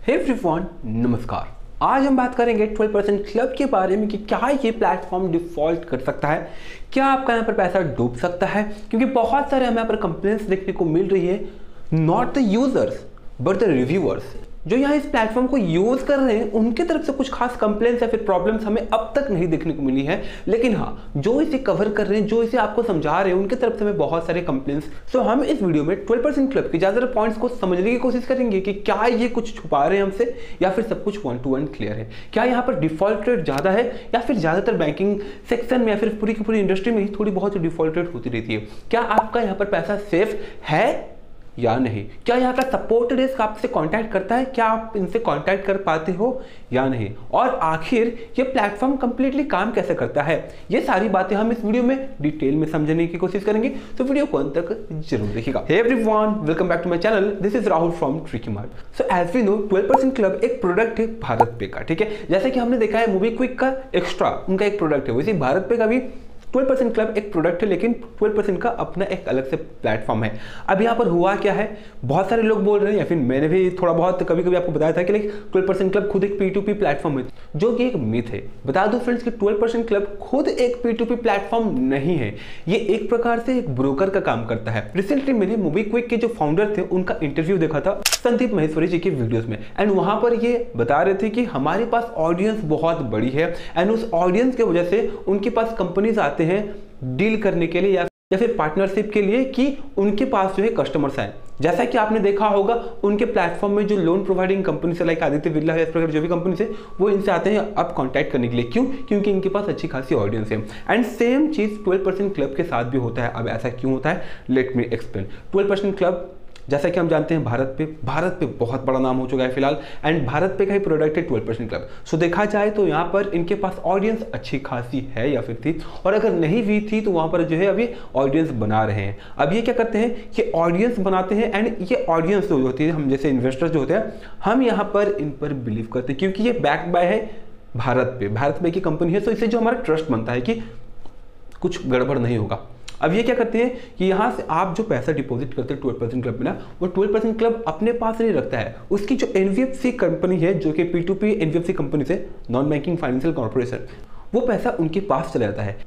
Hey everyone, नमस्कार। आज हम बात करेंगे 12% क्लब के बारे में कि क्या ये प्लेटफॉर्म डिफॉल्ट कर सकता है, क्या आपका यहाँ पर पैसा डूब सकता है। क्योंकि बहुत सारे हमें यहाँ पर कंप्लेंट्स देखने को मिल रही है, not the users but the reviewers. जो यहाँ इस प्लेटफॉर्म को यूज कर रहे हैं उनके तरफ से कुछ खास कंप्लेंट्स या फिर प्रॉब्लम्स हमें अब तक नहीं देखने को मिली है, लेकिन हाँ, जो इसे कवर कर रहे हैं, जो इसे आपको समझा रहे हैं, उनके तरफ से हमें बहुत सारे कंप्लेंट्स। सो हम इस वीडियो में 12% क्लब के ज्यादातर पॉइंट्स को समझने की कोशिश करेंगे कि क्या ये कुछ छुपा रहे हैं हमसे या फिर सब कुछ 1 to 1 क्लियर है। क्या यहाँ पर डिफॉल्ट रेट ज्यादा है या फिर ज्यादातर बैंकिंग सेक्शन में या फिर पूरी की पूरी इंडस्ट्री में ही थोड़ी बहुत डिफॉल्ट रेट होती रहती है। क्या आपका यहाँ पर पैसा सेफ है या नहीं, क्या यहाँ का सपोर्ट डेस्क आपसे कांटेक्ट करता है, क्या आप इनसे कांटेक्ट कर पाते हो या नहीं, और आखिर ये प्लेटफॉर्म कंप्लीटली काम कैसे करता है। ये सारी बातें हम इस वीडियो में डिटेल में समझने की कोशिश करेंगे, तो वीडियो को अंत तक जरूर देखिएगा। Hey everyone, welcome back to my channel. This is Rahul from tricky mart. So as we know, 12% club एक प्रोडक्ट है भारत पे का, ठीक है। जैसे कि हमने देखा है मोबीक्विक का एक्स्ट्रा उनका एक प्रोडक्ट है, वैसे भारत पे का भी 12% क्लब एक प्रोडक्ट है, लेकिन 12% का अपना एक अलग से प्लेटफॉर्म है। अब यहाँ पर हुआ क्या है, बहुत सारे लोग बोल रहे हैं या फिर मैंने भी थोड़ा बहुत कभी कभी आपको बताया था कि 12% क्लब खुद एक P2P प्लेटफॉर्म है, जो कि एक मिथ है। बता दो फ्रेंड्स कि 12% क्लब खुद एक P2P प्लेटफॉर्म नहीं है, ये एक प्रकार से एक ब्रोकर का काम करता है। रिसेंटली मैंने मोबीक्विक के जो फाउंडर थे उनका इंटरव्यू देखा था संदीप महेश्वरी जी के वीडियोस में, एंड वहां पर ये बता रहे थे कि हमारे पास ऑडियंस बहुत बड़ी है, एंड उस ऑडियंस की वजह से उनके पास कंपनीज आते हैं डील करने के लिए या फिर पार्टनरशिप के लिए कि उनके पास जो है कस्टमर्स आए। जैसा कि आपने देखा होगा उनके प्लेटफॉर्म में जो लोन प्रोवाइडिंग कंपनी से लाइक आदित्य बिरला है, इस प्रकार जो भी कंपनी से वो इनसे आते हैं अब कांटेक्ट करने के लिए। क्यों? क्योंकि इनके पास अच्छी खासी ऑडियंस है। एंड सेम चीज 12% क्लब के साथ भी होता है। अब ऐसा क्यों होता है, लेट मी एक्सप्लेन। 12% क्लब जैसा कि हम जानते हैं भारत पे बहुत बड़ा नाम हो चुका है फिलहाल, एंड भारत पे का ही प्रोडक्ट है 12% क्लब। सो देखा जाए तो यहाँ पर इनके पास ऑडियंस अच्छी खासी है या फिर थी, और अगर नहीं भी थी तो वहाँ पर जो है अभी ऑडियंस बना रहे हैं। अब ये क्या करते हैं, ये ऑडियंस बनाते हैं, एंड ये ऑडियंस जो होती है, हम जैसे इन्वेस्टर जो होते हैं, हम यहाँ पर इन पर बिलीव करते हैं क्योंकि ये बैक बाय है भारत पे की कंपनी है। तो इससे जो हमारा ट्रस्ट बनता है कि कुछ गड़बड़ नहीं होगा। अब ये क्या करते हैं कि यहाँ से आप जो पैसा डिपॉजिट करते हैं 12% क्लब में ना, वो 12% क्लब अपने पास नहीं रखता है। उसकी जो NBFC कंपनी है, जो कि P2P NBFC कंपनी से, नॉन बैंकिंग फाइनेंशियल कॉर्पोरेशन, वो पैसा उनके पास चला जाता है।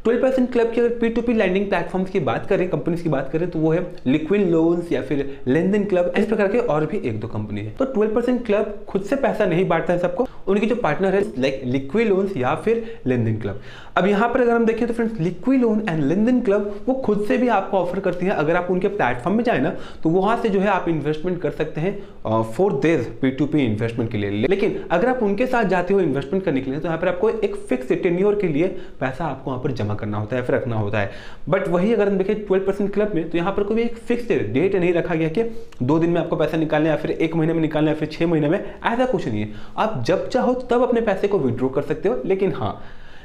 12% क्लब की अगर P2P लैंडिंग प्लेटफॉर्म्स की बात करें, कंपनीज की बात करें, तो वो है लिक्विड लोन्स या फिर लेन देन क्लब, इस प्रकार के और भी 1-2 कंपनी है। तो 12% क्लब खुद से पैसा नहीं बांटता है सबको, उनकी जो पार्टनर है लाइक लिक्विड लोन्स या फिर लेन देन क्लब। अब यहाँ पर अगर हम देखें तो friends, liquid loan and Len Den club वो खुद से भी आपको ऑफर करती है। अगर आप उनके प्लेटफॉर्म में जाए ना, तो वहां से जो है आप इन्वेस्टमेंट कर सकते हैं 4 days P2P इन्वेस्टमेंट के लिए। लेकिन अगर आप उनके साथ जाते हो इन्वेस्टमेंट करने के लिए, तो यहाँ पर आपको एक फिक्स टेन्योर के लिए पैसा आपको वहाँ पर जमा करना होता है, फिर रखना होता है। बट वही अगर हम देखें 12% क्लब में, तो यहाँ पर कोई एक फिक्स डेट नहीं रखा गया कि 2 दिन में आपको पैसा निकालना है या फिर 1 महीने में निकालना है या फिर 6 महीने में, ऐसा कुछ नहीं है। आप जब चाहो तब अपने पैसे को विड्रॉ कर सकते हो। लेकिन हाँ,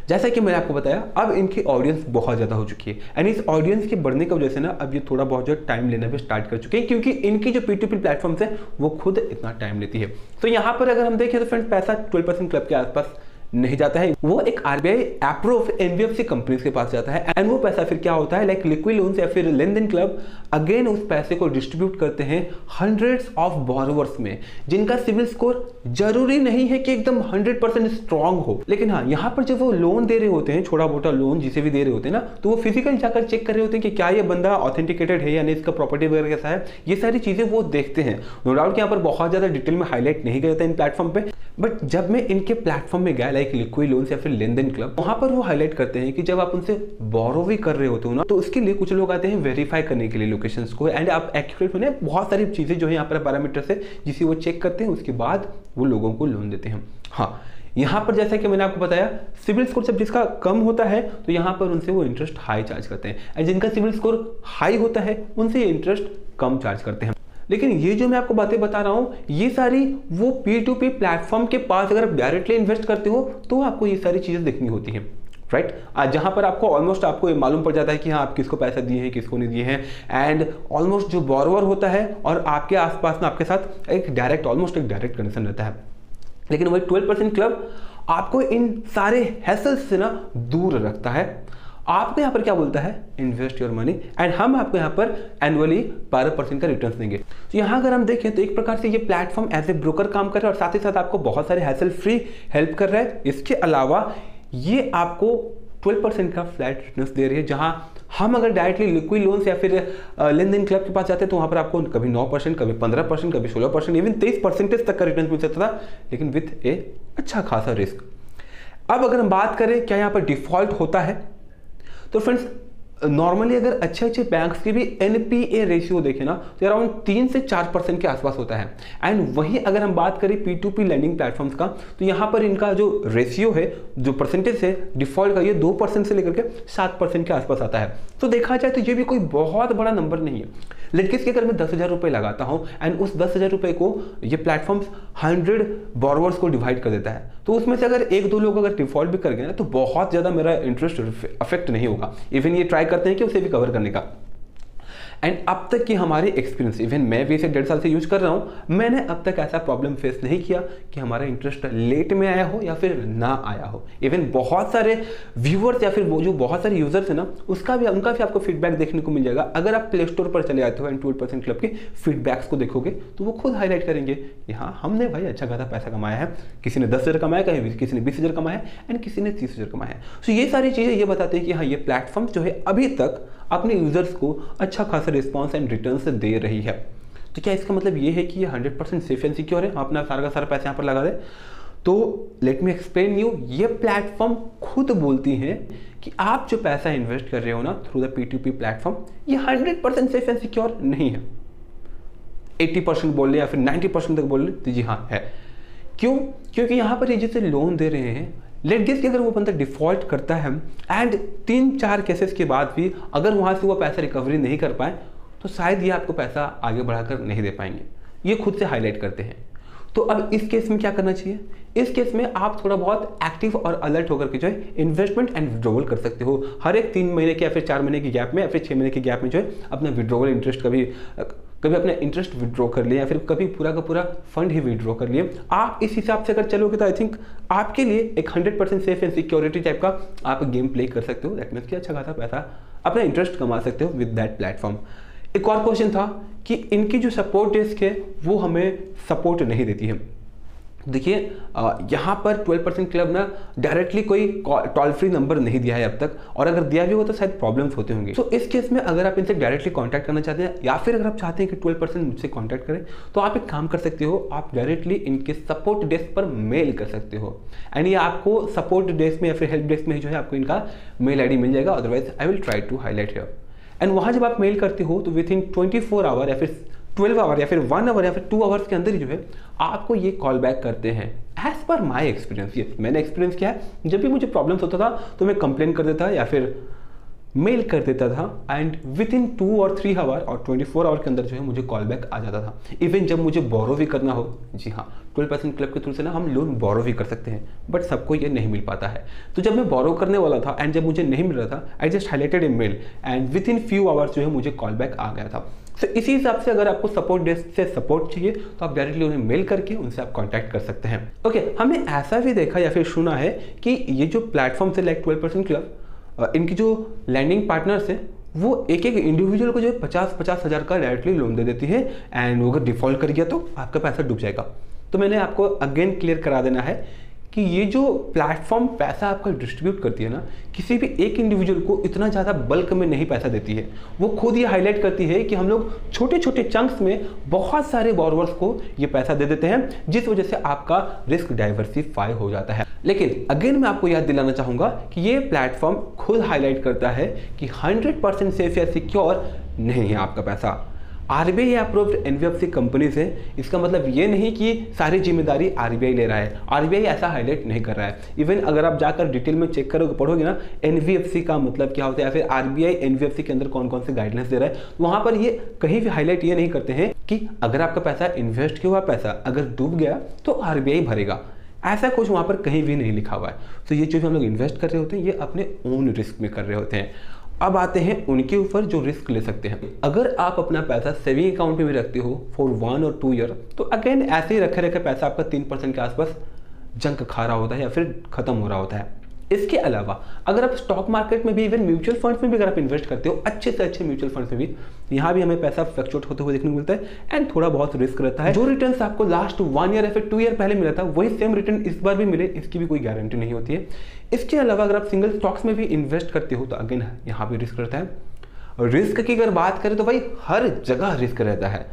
जैसा कि मैंने आपको बताया, अब इनकी ऑडियंस बहुत ज़्यादा हो चुकी है, एंड इस ऑडियंस के बढ़ने की वजह से ना अब ये थोड़ा बहुत जो टाइम लेना भी स्टार्ट कर चुके हैं, क्योंकि इनकी जो P2P प्लेटफॉर्म्स है वो खुद इतना टाइम लेती है। तो यहाँ पर अगर हम देखें तो फ्रेंड्स, पैसा 12% क्लब के आसपास नहीं जाता है, वो एक RBI अप्रूव NBFC कंपनीज के पास जाता है, एंड वो पैसा फिर क्या होता है, लाइक लिक्विड लोन्स या फिर लेन देन क्लब अगेन उस पैसे को डिस्ट्रीब्यूट करते हैं हंड्रेड्स ऑफ बोरोवर्स में, जिनका सिविल स्कोर जरूरी नहीं है कि एकदम 100% स्ट्रांग हो। लेकिन हाँ, यहाँ पर जब वो लोन दे रहे होते हैं, छोटा मोटा लोन जिसे भी दे रहे होते हैं ना, तो वो फिजिकल जाकर चेक कर रहे होते हैं कि क्या ये बंदा ऑथेंटिकेटेड है या नहीं, इसका प्रॉपर्टी वगैरह कैसा है, ये सारी चीजें वो देखते हैं। नो डाउट यहाँ पर बहुत ज्यादा डिटेल में हाईलाइट नहीं किया जाता इन प्लेटफॉर्म पे, बट जब मैं इनके प्लेटफॉर्म में गया लाइक लिक्विड लोन्स या फिर लेन देन क्लब, वहां पर वो हाईलाइट करते हैं कि जब आप उनसे बोरो भी कर रहे होते हो ना, तो उसके लिए कुछ लोग आते हैं वेरीफाई करने के लिए लोकेशंस को, एंड आप एक्यूरेट होने, बहुत सारी चीजें जो है यहाँ पर पैरामीटर्स है जिसे वो चेक करते हैं, उसके बाद वो लोगों को लोन देते हैं। हाँ, यहाँ पर जैसा कि मैंने आपको बताया, सिविल स्कोर जब जिसका कम होता है तो यहाँ पर उनसे वो इंटरेस्ट हाई चार्ज करते हैं, एंड जिनका सिविल स्कोर हाई होता है उनसे ये इंटरेस्ट कम चार्ज करते हैं। लेकिन ये जो मैं आपको बातें बता रहा हूँ, ये सारी वो P2P प्लेटफॉर्म के पास अगर आप डायरेक्टली इन्वेस्ट करते हो तो आपको ये सारी चीजें देखनी होती हैं, राइट। आज जहां पर आपको ऑलमोस्ट आपको ये मालूम पड़ जाता है कि हाँ, आप किसको पैसा दिए हैं, किसको नहीं दिए हैं, एंड ऑलमोस्ट जो बोरोवर होता है और आपके आसपास में आपके साथ एक डायरेक्ट कनेक्शन रहता है। लेकिन वही 12% क्लब आपको इन सारे हैसल्स से ना दूर रखता है। आपको यहाँ पर क्या बोलता है, इन्वेस्ट योर मनी, एंड हम आपको यहाँ पर एनुअली 12% का रिटर्न देंगे। तो यहाँ अगर हम देखें तो एक प्रकार से ये प्लेटफॉर्म एज ए ब्रोकर काम कर रहा है और साथ ही साथ आपको बहुत सारे हैसल फ्री हेल्प कर रहा है। इसके अलावा ये आपको 12% का फ्लैट रिटर्न दे रही है, जहां हम अगर डायरेक्टली लिक्विड लोन्स या फिर लेन देन क्लब के पास जाते हैं तो वहां पर आपको कभी 9%, कभी 15%, कभी 16%, इवन 23% तक का रिटर्न मिल सकता था, लेकिन विथ ए अच्छा खासा रिस्क। अब अगर हम बात करें क्या यहाँ पर डिफॉल्ट होता है, तो फ्रेंड्स नॉर्मली अगर अच्छे बैंक्स की भी एनपीए रेशियो देखें ना तो अराउंड 3 से 4% के आसपास होता है। एंड वहीं अगर हम बात करें P2P लैंडिंग प्लेटफॉर्म्स का तो यहाँ पर इनका जो रेशियो है, जो परसेंटेज है डिफॉल्ट का, ये 2% से लेकर के 7% के आसपास आता है। तो देखा जाए तो ये भी कोई बहुत बड़ा नंबर नहीं है। लेकिन इसके अगर मैं 10,000 रुपये लगाता हूँ एंड उस 10,000 रुपये को ये प्लेटफॉर्म 100 बोरोवर्स को डिवाइड कर देता है, तो उसमें से अगर 1-2 लोग अगर डिफॉल्ट भी कर गए ना तो बहुत ज़्यादा मेरा इंटरेस्ट अफेक्ट नहीं होगा। इवन ये ट्राई करते हैं कि उसे भी कवर करने का। एंड अब तक की हमारी एक्सपीरियंस, इवन मैं भी इसे 1.5 साल से यूज कर रहा हूँ, मैंने अब तक ऐसा प्रॉब्लम फेस नहीं किया कि हमारा इंटरेस्ट लेट में आया हो या फिर ना आया हो। इवन बहुत सारे व्यूअर्स या फिर वो जो बहुत सारे यूजर्स हैं ना, उनका भी आपको फीडबैक देखने को मिल जाएगा। अगर आप प्ले स्टोर पर चले जाते हो एंड 12% क्लब के फीडबैक्स को देखोगे तो वो खुद हाईलाइट करेंगे कि हाँ हमने भाई अच्छा खासा पैसा कमाया है, किसी ने 10,000 कमाया, कहीं किसी ने 20,000 कमाया है एंड किसी ने 30,000 कमाया है। सो ये सारी चीज़ें ये बताते हैं कि हाँ ये प्लेटफॉर्म जो है अभी तक अपने यूजर्स को अच्छा खासा रिस्पॉन्स एंड रिटर्न्स दे रही है। तो क्या इसका मतलब ये है कि ये 100% सेफ एंड सिक्योर है, अपना सारा का सारा पैसा यहाँ पर लगा दे? तो लेट मी एक्सप्लेन यू। ये प्लेटफॉर्म खुद बोलती है कि आप जो पैसा इन्वेस्ट कर रहे हो ना थ्रू द P2P प्लेटफॉर्म, ये 100% सेफ एंड सिक्योर नहीं है। 80% बोल रहे या फिर 90% तक बोल रहे तो जी हाँ है। क्यों? क्योंकि यहाँ पर ये जिसे लोन दे रहे हैं, लेट गेस कि अगर वो बंदा डिफॉल्ट करता है एंड 3-4 केसेस के बाद भी अगर वहाँ से वो पैसा रिकवरी नहीं कर पाए तो शायद ये आपको पैसा आगे बढ़ाकर नहीं दे पाएंगे। ये खुद से हाईलाइट करते हैं। तो अब इस केस में क्या करना चाहिए? इस केस में आप थोड़ा बहुत एक्टिव और अलर्ट होकर के जो है इन्वेस्टमेंट एंड विड्रॉवल कर सकते हो। हर एक 3 महीने के या फिर 4 महीने के गैप में या फिर 6 महीने के गैप में जो है अपना विड्रॉवल इंटरेस्ट कभी अपना इंटरेस्ट विड्रॉ कर लिए या फिर कभी पूरा का पूरा फंड ही विड्रॉ कर लिए। आप इस हिसाब से अगर चलोगे तो आई थिंक आपके लिए एक 100% सेफ एंड सिक्योरिटी टाइप का आप गेम प्ले कर सकते हो। दैट मीन्स कि अच्छा खासा पैसा अपना इंटरेस्ट कमा सकते हो विद दैट प्लेटफॉर्म। एक और क्वेश्चन था कि इनकी जो सपोर्ट डेस्क है वो हमें सपोर्ट नहीं देती है। देखिए यहाँ पर 12% क्लब ना डायरेक्टली कोई टोल फ्री नंबर नहीं दिया है अब तक, और अगर दिया भी हो तो शायद प्रॉब्लम्स होते होंगे। तो इस केस में अगर आप इनसे डायरेक्टली कांटेक्ट करना चाहते हैं या फिर अगर आप चाहते हैं कि 12% मुझसे कांटेक्ट करें तो आप एक काम कर सकते हो, आप डायरेक्टली इनके सपोर्ट डेस्क पर मेल कर सकते हो एंड ये आपको सपोर्ट डेस्क में या फिर हेल्प डेस्क में जो है आपको इनका मेल ID मिल जाएगा। Otherwise I will try to highlight here. And वहाँ जब आप मेल करते हो तो विद इन 24 आवर या फिर 12 आवर या फिर 1 आवर या फिर 2 आवर्स के अंदर ही जो है आपको ये कॉल बैक करते हैं। एज पर माई एक्सपीरियंस, ये मैंने एक्सपीरियंस किया है, जब भी मुझे प्रॉब्लम्स होता था तो मैं कंप्लेन कर देता या फिर मेल कर देता था एंड विद इन 2 और 3 आवर और 24 आवर के अंदर जो है मुझे कॉल बैक आ जाता था। इवन जब मुझे बोरो भी करना हो, जी हाँ 12% क्लब के थ्रू से ना हम लोन बोरो भी कर सकते हैं, बट सबको ये नहीं मिल पाता है। तो जब मैं बोरो करने वाला था एंड जब मुझे नहीं मिल रहा था, I just highlighted A male and with in few hours जो है मुझे कॉल बैक आ गया था। तो इसी हिसाब से अगर आपको सपोर्ट डेस्क से सपोर्ट चाहिए तो आप डायरेक्टली उन्हें मेल करके उनसे आप कांटेक्ट कर सकते हैं। ओके, हमने ऐसा भी देखा या फिर सुना है कि ये जो प्लेटफॉर्म से लाइक 12% क्लब, इनकी जो लैंडिंग पार्टनर्स है वो एक इंडिविजुअल को जो है 50-50 हज़ार का डायरेक्टली लोन दे देती है एंड वो अगर डिफॉल्ट कर गया तो आपका पैसा डूब जाएगा। तो मैंने आपको अगेन क्लियर करा देना है कि ये जो प्लेटफॉर्म पैसा आपका डिस्ट्रीब्यूट करती है ना, किसी भी एक इंडिविजुअल को इतना ज़्यादा बल्क में नहीं पैसा देती है। वो खुद ये हाईलाइट करती है कि हम लोग छोटे छोटे चंक्स में बहुत सारे बोरोवर्स को ये पैसा दे देते हैं, जिस वजह से आपका रिस्क डाइवर्सिफाई हो जाता है। लेकिन अगेन मैं आपको याद दिलाना चाहूँगा कि ये प्लेटफॉर्म खुद हाईलाइट करता है कि 100% सेफ या सिक्योर नहीं है आपका पैसा। RBI अप्रूव्ड NBFC कंपनी से, इसका मतलब ये नहीं कि सारी जिम्मेदारी RBI ले रहा है। RBI ऐसा हाईलाइट नहीं कर रहा है। इवन अगर आप जाकर डिटेल में चेक करोगे, पढ़ोगे ना NBFC का मतलब क्या होता है या फिर RBI NBFC के अंदर कौन कौन से गाइडलाइंस दे रहा है, वहाँ पर ये कहीं भी हाईलाइट ये नहीं करते हैं कि अगर आपका पैसा इन्वेस्ट किया हुआ पैसा अगर डूब गया तो RBI भरेगा। ऐसा कुछ वहाँ पर कहीं भी नहीं लिखा हुआ है। तो ये जो हम लोग इन्वेस्ट कर रहे होते हैं ये अपने ओन रिस्क में कर रहे होते हैं। अब आते हैं उनके ऊपर जो रिस्क ले सकते हैं। अगर आप अपना पैसा सेविंग अकाउंट में भी रखते हो फॉर 1 और 2 ईयर, तो अगेन ऐसे ही रखे रखे पैसा आपका 3% के आसपास जंक खा रहा होता है या फिर खत्म हो रहा होता है। इसके अलावा अगर आप स्टॉक मार्केट में भी, इवन म्यूचुअल फंड्स में भी अगर आप इन्वेस्ट करते हो, अच्छे से अच्छे म्यूचुअल फंड्स में भी, यहाँ भी हमें पैसा फ्लक्चुएट होते हुए देखने को मिलता है एंड थोड़ा बहुत रिस्क रहता है। जो रिटर्न आपको लास्ट 1 ईयर या फिर 2 ईयर पहले मिला था, वही सेम रिटर्न इस बार भी मिले, इसकी भी कोई गारंटी नहीं होती है। इसके अलावा अगर आप सिंगल स्टॉक्स में भी इन्वेस्ट करते हो तो अगेन यहाँ भी रिस्क रहता है। रिस्क की अगर बात करें तो भाई हर जगह रिस्क रहता है।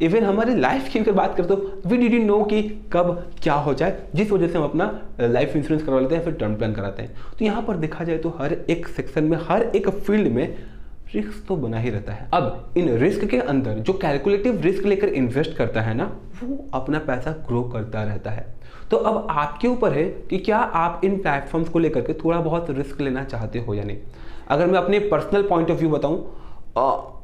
इवन हमारी लाइफ की अगर बात करें तो वी डिडंट नो कि कब क्या हो जाए, जिस वजह से हम अपना लाइफ इंश्योरेंस करवा लेते हैं, फिर टर्म प्लान कराते हैं। तो यहाँ पर देखा जाए तो हर एक सेक्शन में, हर एक फील्ड में रिस्क तो बना ही रहता है। अब इन रिस्क के अंदर जो कैलकुलेटिव रिस्क लेकर इन्वेस्ट करता है ना, वो अपना पैसा ग्रो करता रहता है। तो अब आपके ऊपर है कि क्या आप इन प्लेटफॉर्म्स को लेकर के थोड़ा बहुत रिस्क लेना चाहते हो या नहीं। अगर मैं अपने पर्सनल पॉइंट ऑफ व्यू बताऊं,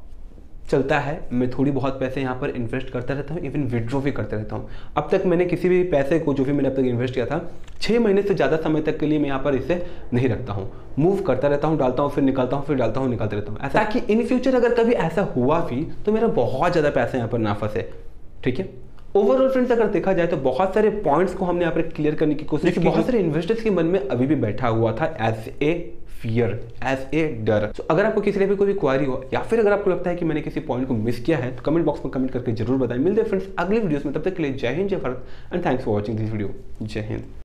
चलता है, मैं थोड़ी बहुत पैसे यहाँ पर इन्वेस्ट करता रहता हूँ, इवन विड्रॉ भी करते रहता हूँ। अब तक मैंने किसी भी पैसे को जो भी मैंने अब तक इन्वेस्ट किया था, 6 महीने से ज़्यादा समय तक के लिए मैं यहाँ पर इसे नहीं रखता हूँ। मूव करता रहता हूँ, डालता हूँ, फिर निकालता हूँ, फिर डालता हूँ, निकालते रहता हूँ, ऐसा कि इन फ्यूचर अगर कभी ऐसा हुआ भी तो मेरा बहुत ज़्यादा पैसा यहाँ पर ना फंसे। ठीक है, ओवरऑल फ्रेंड्स अगर देखा जाए तो बहुत सारे पॉइंट्स को हमने यहाँ पर क्लियर करने की कोशिश की। बहुत सारे इन्वेस्टर्स के मन में अभी भी बैठा हुआ था as a fear, as a डर। तो अगर आपको किसी लिए भी कोई क्वारी हो या फिर अगर आपको लगता है कि मैंने किसी पॉइंट को मिस किया है तो कमेंट बॉक्स में कमेंट करके जरूर बताएं। मिलते हैं फ्रेंड्स अगले वीडियोस में, तब तक के लिए जय हिंद, जय Bharat and thanks for watching this video. जय हिंद।